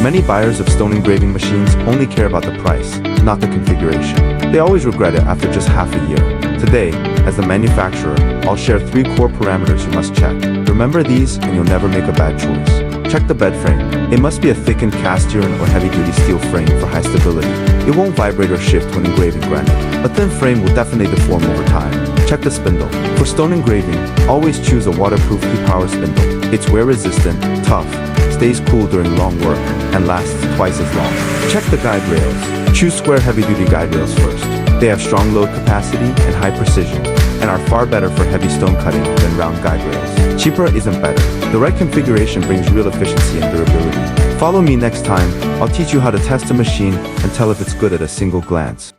Many buyers of stone engraving machines only care about the price, not the configuration. They always regret it after just half a year. Today, as the manufacturer, I'll share 3 core parameters you must check. Remember these and you'll never make a bad choice. Check the bed frame. It must be a thickened cast iron or heavy-duty steel frame for high stability. It won't vibrate or shift when engraving granite. A thin frame will definitely deform over time. Check the spindle. For stone engraving, always choose a waterproof E-power spindle. It's wear-resistant, tough, stays cool during long work, and lasts twice as long. Check the guide rails. Choose square heavy-duty guide rails first. They have strong load capacity and high precision, and are far better for heavy stone cutting than round guide rails. Cheaper isn't better. The right configuration brings real efficiency and durability. Follow me next time. I'll teach you how to test a machine and tell if it's good at a single glance.